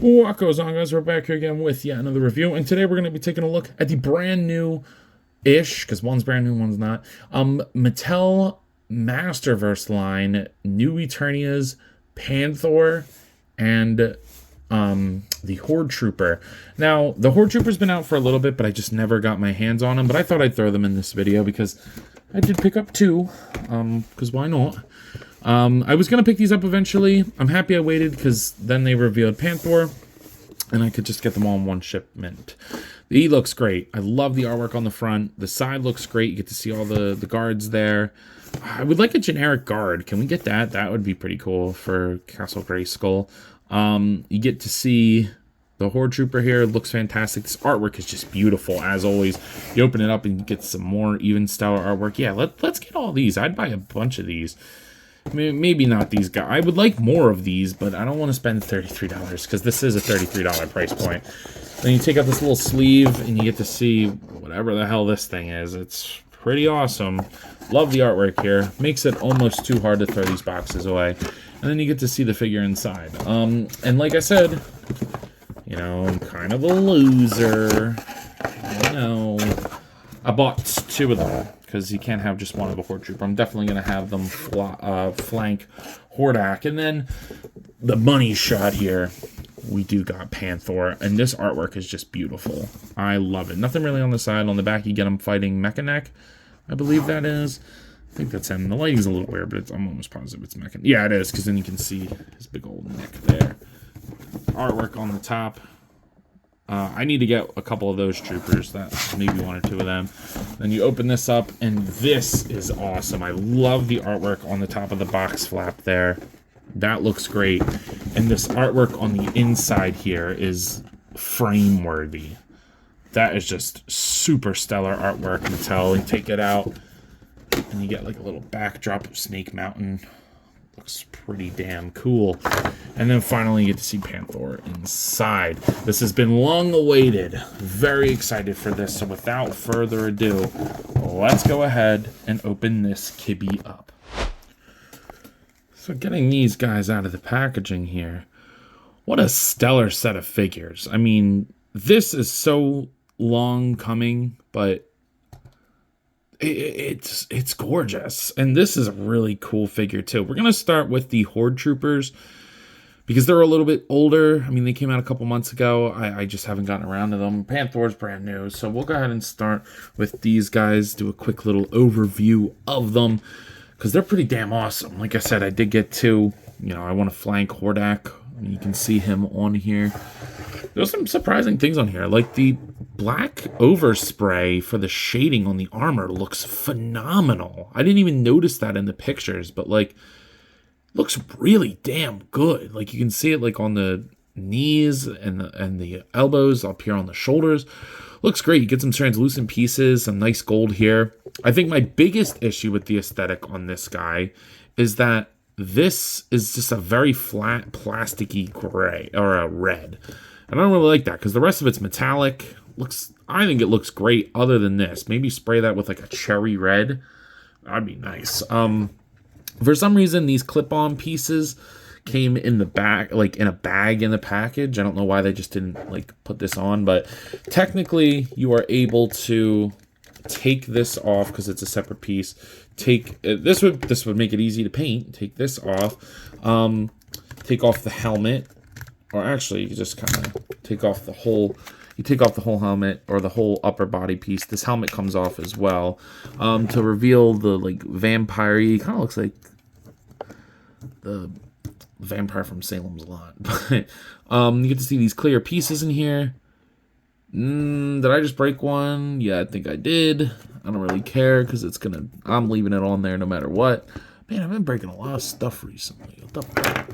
What goes on, guys? We're back here again with yet another review, and today we're going to be taking a look at the brand new-ish, because one's brand new, one's not, Mattel Masterverse line, New Eternia's Panthor and the Horde Trooper. Now, the Horde Trooper's been out for a little bit, but I just never got my hands on them, but I thought I'd throw them in this video because I did pick up two, because why not? I was going to pick these up eventually. I'm happy I waited because then they revealed Panthor and I could just get them all in one shipment. The E looks great. I love the artwork on the front. The side looks great. You get to see all the guards there. I would like a generic guard. Can we get that? That would be pretty cool for Castle Grayskull. You get to see the Horde Trooper here. It looks fantastic. This artwork is just beautiful, as always. You open it up and you get some more even stellar artwork. Yeah, let's get all these. I'd buy a bunch of these. Maybe not these guys. I would like more of these, but I don't want to spend $33 because this is a $33 price point. Then you take out this little sleeve and you get to see whatever the hell this thing is. It's pretty awesome. Love the artwork here. Makes it almost too hard to throw these boxes away. And then you get to see the figure inside. And like I said, you know, I'm kind of a loser. I know. I bought two of them because you can't have just one of a Horde Trooper. I'm definitely going to have them flank Hordak. And then the money shot here, we do got Panthor. And this artwork is just beautiful. I love it. Nothing really on the side. On the back, you get him fighting Mechanic, I believe that is. I think that's him. The lighting's a little weird, but I'm almost positive it's Mechanic. Yeah, it is, because then you can see his big old neck there. Artwork on the top. I need to get a couple of those troopers, maybe one or two of them. Then you open this up, and this is awesome. I love the artwork on the top of the box flap there. That looks great. And this artwork on the inside here is frame-worthy. That is just super stellar artwork, Mattel. You take it out, and you get like a little backdrop of Snake Mountain. Looks pretty damn cool. And then finally you get to see Panthor inside. This has been long awaited. Very excited for this. So without further ado, let's go ahead and open this kibby up. So getting these guys out of the packaging here. What a stellar set of figures. I mean, this is so long coming, but it's gorgeous. And this is a really cool figure too. We're going to start with the Horde Troopers because they're a little bit older. I mean, they came out a couple months ago. I just haven't gotten around to them. Panthor's brand new. So we'll go ahead and start with these guys, do a quick little overview of them because they're pretty damn awesome. Like I said, I did get two. You know, I want to flank Hordak. You can see him on here. There's some surprising things on here, like the black overspray for the shading on the armor looks phenomenal. I didn't even notice that in the pictures, but like, looks really damn good. Like you can see it like on the knees and the elbows, up here on the shoulders. Looks great. You get some translucent pieces, some nice gold here. I think my biggest issue with the aesthetic on this guy is that this is just a very flat, plasticky gray or a red. And I don't really like that because the rest of it's metallic. I think it looks great other than this. Maybe spray that with like a cherry red. That'd be nice. For some reason, these clip-on pieces came in the back, like in a bag in the package. I don't know why they just didn't like put this on, but technically you are able to take this off because it's a separate piece. This would make it easy to paint. Take this off. Take off the helmet. Or actually, you just kind of take off the whole. You take off the whole helmet or the whole upper body piece. This helmet comes off as well to reveal the like vampire. He kind of looks like the vampire from Salem's Lot. But you get to see these clear pieces in here. Did I just break one? Yeah, I think I did. I don't really care because I'm leaving it on there no matter what. Man, I've been breaking a lot of stuff recently. What the fuck?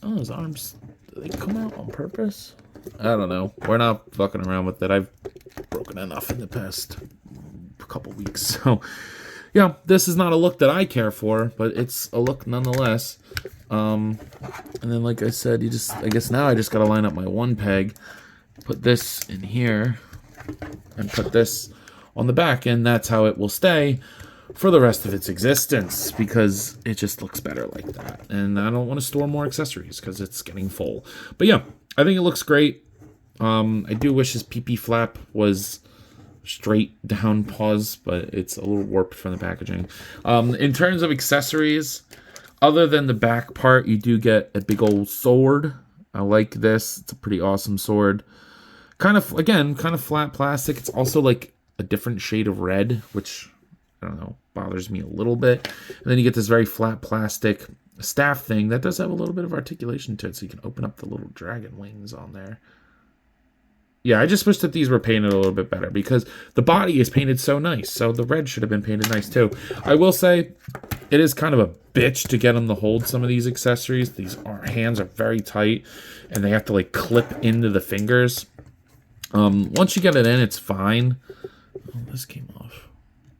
Oh, his arms, do they come out on purpose? I don't know. We're not fucking around with it. I've broken enough in the past couple weeks. So, yeah, this is not a look that I care for, but it's a look nonetheless. And then, like I said, I guess now I just got to line up my one peg, put this in here, and put this on the back, and that's how it will stay for the rest of its existence, because it just looks better like that. And I don't want to store more accessories because it's getting full. But yeah, I think it looks great. I do wish his PP flap was straight down paws, but it's a little warped from the packaging. In terms of accessories, other than the back part, you do get a big old sword. I like this. It's a pretty awesome sword. Kind of flat plastic. It's also like a different shade of red, which, I don't know, bothers me a little bit. And then you get this very flat plastic staff thing that does have a little bit of articulation to it, so you can open up the little dragon wings on there. Yeah, I just wish that these were painted a little bit better, because the body is painted so nice, so the red should have been painted nice too. I will say, it is kind of a bitch to get them to hold some of these accessories. These hands are very tight, and they have to like clip into the fingers. Once you get it in, it's fine. Oh, this came off.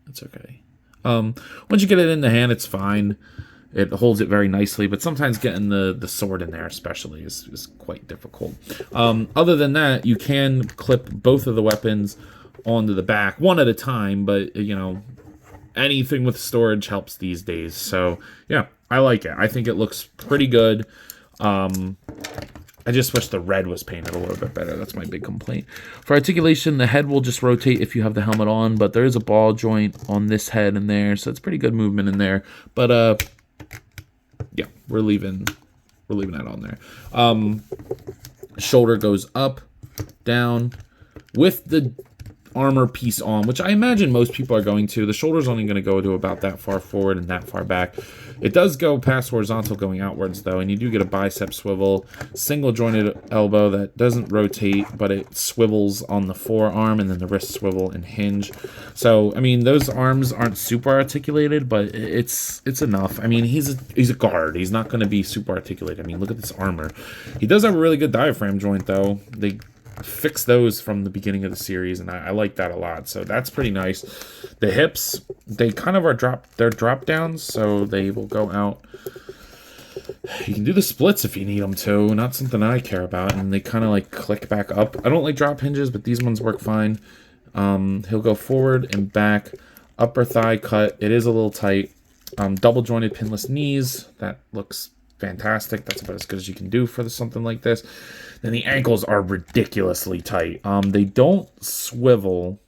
It's okay. Once you get it in the hand, it's fine. It holds it very nicely, but sometimes getting the sword in there especially is quite difficult. Other than that, you can clip both of the weapons onto the back, one at a time, but, you know, anything with storage helps these days. So, yeah, I like it. I think it looks pretty good. I just wish the red was painted a little bit better. That's my big complaint. For articulation, the head will just rotate if you have the helmet on, but there is a ball joint on this head and there, so it's pretty good movement in there. But, yeah, we're leaving that on there. Shoulder goes up, down, with the armor piece on, which I imagine most people are going to. The shoulder's only going to go to about that far forward and that far back. It does go past horizontal going outwards, though, and you do get a bicep swivel, single jointed elbow that doesn't rotate, but it swivels on the forearm, and then the wrist swivel and hinge. So, I mean, those arms aren't super articulated, but it's enough. I mean, he's a guard. He's not going to be super articulated. I mean, look at this armor. He does have a really good diaphragm joint, though. They fix those from the beginning of the series, and I like that a lot, so that's pretty nice. The hips, they kind of are drop downs, so they will go out. You can do the splits if you need them to, not something I care about, and they kind of like click back up. I don't like drop hinges, but these ones work fine. He'll go forward and back. Upper thigh cut, it is a little tight. Double jointed pinless knees, that looks fantastic. That's about as good as you can do for something like this. Then the ankles are ridiculously tight. They don't swivel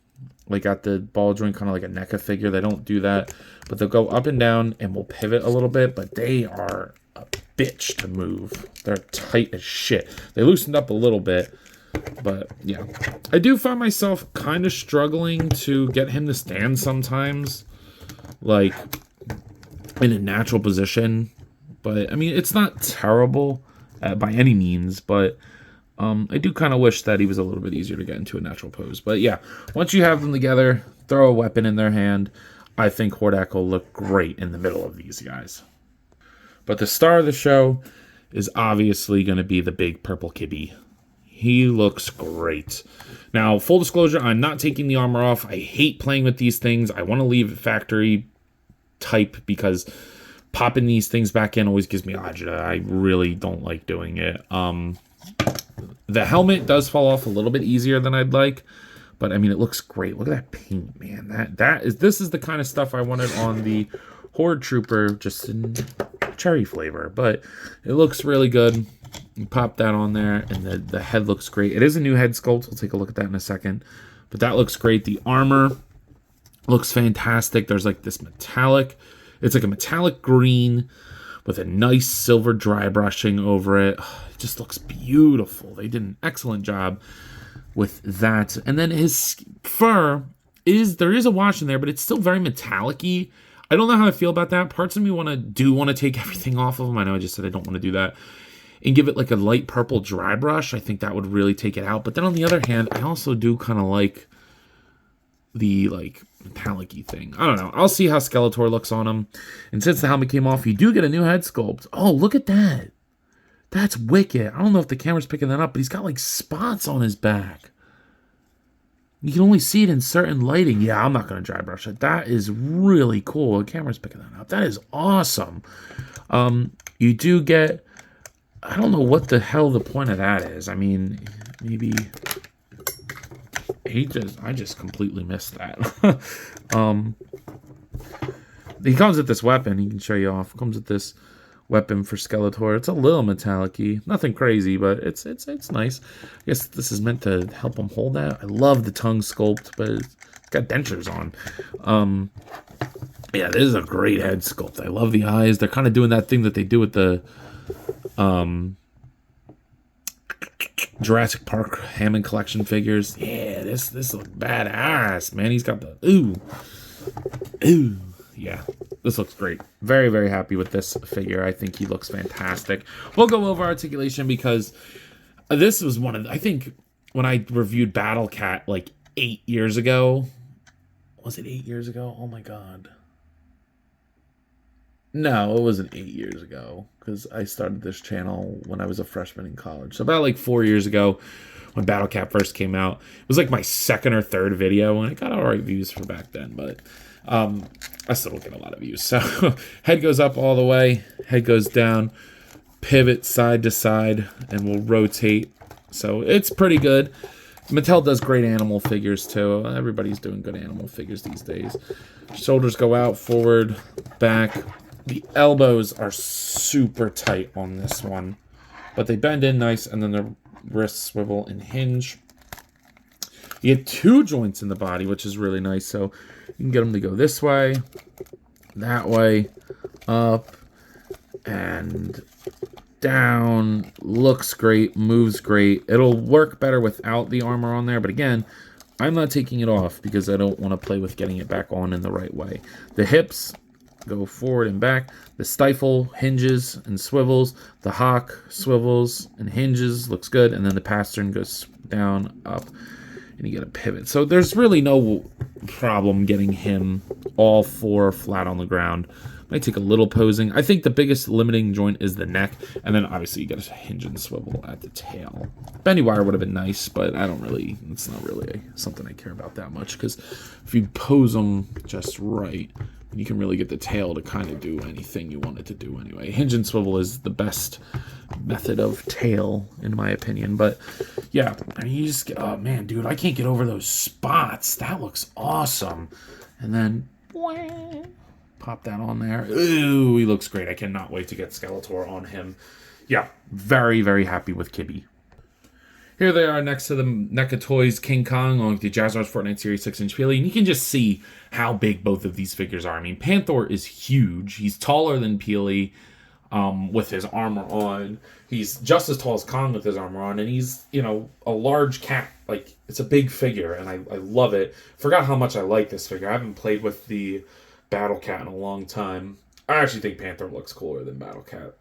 like at the ball joint, kind of like a NECA figure. They don't do that, but they'll go up and down and will pivot a little bit, but they are a bitch to move. They're tight as shit. They loosened up a little bit, but yeah. I do find myself kind of struggling to get him to stand sometimes, like in a natural position. But, I mean, it's not terrible by any means, but I do kind of wish that he was a little bit easier to get into a natural pose. But, yeah, once you have them together, throw a weapon in their hand, I think Hordak will look great in the middle of these guys. But the star of the show is obviously going to be the big purple kibby. He looks great. Now, full disclosure, I'm not taking the armor off. I hate playing with these things. I want to leave it factory type because popping these things back in always gives me agita. I really don't like doing it. The helmet does fall off a little bit easier than I'd like, but I mean, it looks great. Look at that paint, man. This is the kind of stuff I wanted on the Horde Trooper, just in cherry flavor, but it looks really good. You pop that on there, and the head looks great. It is a new head sculpt. We'll take a look at that in a second, but that looks great. The armor looks fantastic. There's like this metallic. It's like a metallic green with a nice silver dry brushing over it. It just looks beautiful. They did an excellent job with that. And then his fur there is a wash in there, but it's still very metallic-y. I don't know how I feel about that. Parts of me want to take everything off of him. I know I just said I don't want to do that. And give it like a light purple dry brush. I think that would really take it out. But then on the other hand, I also do kind of like the like metallic-y thing. I don't know. I'll see how Skeletor looks on him. And since the helmet came off, you do get a new head sculpt. Oh, look at that. That's wicked. I don't know if the camera's picking that up, but he's got like spots on his back. You can only see it in certain lighting. Yeah, I'm not going to dry brush it. That is really cool. The camera's picking that up. That is awesome. You do get, I don't know what the hell the point of that is. I mean, maybe I just completely missed that. He comes with this weapon. He can show you off. Comes with this weapon for Skeletor. It's a little metallic-y. Nothing crazy, but it's nice. I guess this is meant to help him hold that. I love the tongue sculpt, but it's got dentures on. Yeah, this is a great head sculpt. I love the eyes. They're kind of doing that thing that they do with the Jurassic Park Hammond collection figures. Yeah, this looks badass, man. He's got the ooh. Yeah, this looks great. Very, very happy with this figure. I think he looks fantastic. We'll go over articulation because this was one of I think when I reviewed Battle Cat like 8 years ago. Was it 8 years ago? Oh my god. No, it wasn't 8 years ago because I started this channel when I was a freshman in college. So about like 4 years ago when Battle Cat first came out. It was like my second or third video and I got alright views for back then, but I still don't get a lot of views. So head goes up all the way, head goes down, pivot side to side, and we'll rotate. So it's pretty good. Mattel does great animal figures too. Everybody's doing good animal figures these days. Shoulders go out, forward, back. The elbows are super tight on this one, but they bend in nice, and then the wrists swivel and hinge. You get 2 joints in the body, which is really nice. So you can get them to go this way, that way, up, and down. Looks great, moves great. It'll work better without the armor on there, but again, I'm not taking it off because I don't want to play with getting it back on in the right way. The hips go forward and back. The stifle hinges and swivels. The hock swivels and hinges. Looks good. And then the pastern goes down, up, and you get a pivot. So there's really no problem getting him all 4 flat on the ground. Might take a little posing. I think the biggest limiting joint is the neck, and then obviously you get a hinge and swivel at the tail. Bendy wire would have been nice, but it's not really something I care about that much, because if you pose them just right, you can really get the tail to kind of do anything you want it to do anyway. Hinge and swivel is the best method of tail, in my opinion. But yeah, I mean, you just get, oh man, dude, I can't get over those spots. That looks awesome. And then pop that on there. Ooh, he looks great. I cannot wait to get Skeletor on him. Yeah, very, very happy with Kibby. Here they are next to the NECA Toys King Kong along with the Jazzwares Fortnite Series 6-inch Peely. And you can just see how big both of these figures are. I mean, Panthor is huge. He's taller than Peely with his armor on. He's just as tall as Kong with his armor on. And he's, you know, a large cat. Like, it's a big figure, and I love it. Forgot how much I like this figure. I haven't played with the Battle Cat in a long time. I actually think Panthor looks cooler than Battle Cat.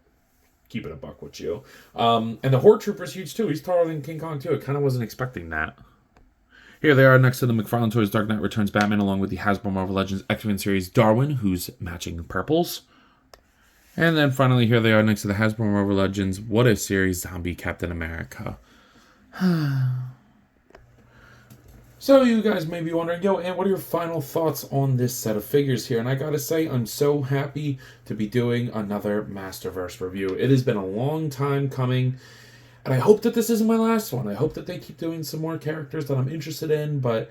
Keep it a buck with you. And the Horde Trooper is huge too. He's taller than King Kong too. I kind of wasn't expecting that. Here they are next to the McFarlane Toys Dark Knight Returns Batman along with the Hasbro Marvel Legends X-Men series Darwin, who's matching purples. And then finally here they are next to the Hasbro Marvel Legends What If series Zombie Captain America. So you guys may be wondering, yo, and what are your final thoughts on this set of figures here? And I gotta say, I'm so happy to be doing another Masterverse review. It has been a long time coming, and I hope that this isn't my last one. I hope that they keep doing some more characters that I'm interested in, but,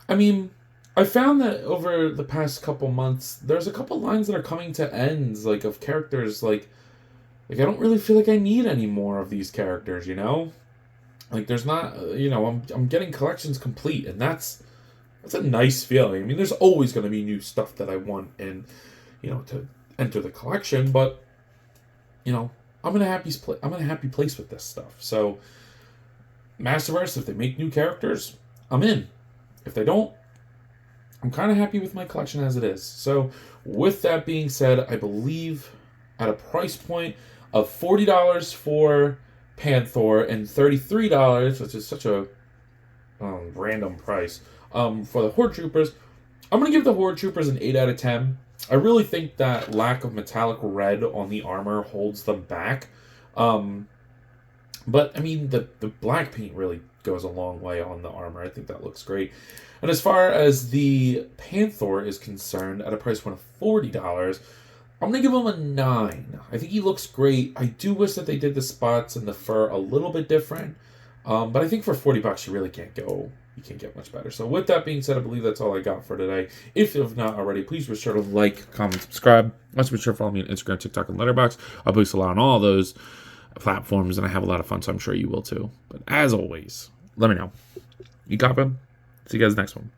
I mean, I found that over the past couple months, there's a couple lines that are coming to ends, like, of characters, like I don't really feel like I need any more of these characters, you know? Like, there's not, you know, I'm getting collections complete, and that's a nice feeling. I mean, there's always going to be new stuff that I want and, you know, to enter the collection, but, you know, I'm in a happy place with this stuff. So, Masterverse, if they make new characters, I'm in. If they don't, I'm kind of happy with my collection as it is. So, with that being said, I believe at a price point of $40 for Panthor and $33, which is such a random price, for the Horde Troopers, I'm going to give the Horde Troopers an 8 out of 10. I really think that lack of metallic red on the armor holds them back. But, I mean, the black paint really goes a long way on the armor. I think that looks great. And as far as the Panthor is concerned, at a price point of $40, I'm going to give him a 9. I think he looks great. I do wish that they did the spots and the fur a little bit different. But I think for $40, you really can't go. You can't get much better. So with that being said, I believe that's all I got for today. If you have not already, please be sure to like, comment, subscribe. Also be sure to follow me on Instagram, TikTok, and Letterboxd. I'll post a lot on all those platforms, and I have a lot of fun, so I'm sure you will too. But as always, let me know. You coppin'? See you guys next one.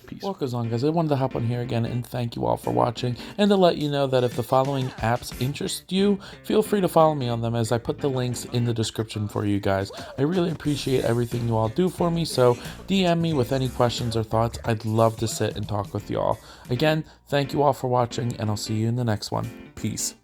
Peace. What goes on, guys? I wanted to hop on here again and thank you all for watching, and to let you know that if the following apps interest you, feel free to follow me on them, as I put the links in the description for you guys. I really appreciate everything you all do for me, so DM me with any questions or thoughts. I'd love to sit and talk with you all. Again, thank you all for watching, and I'll see you in the next one. Peace.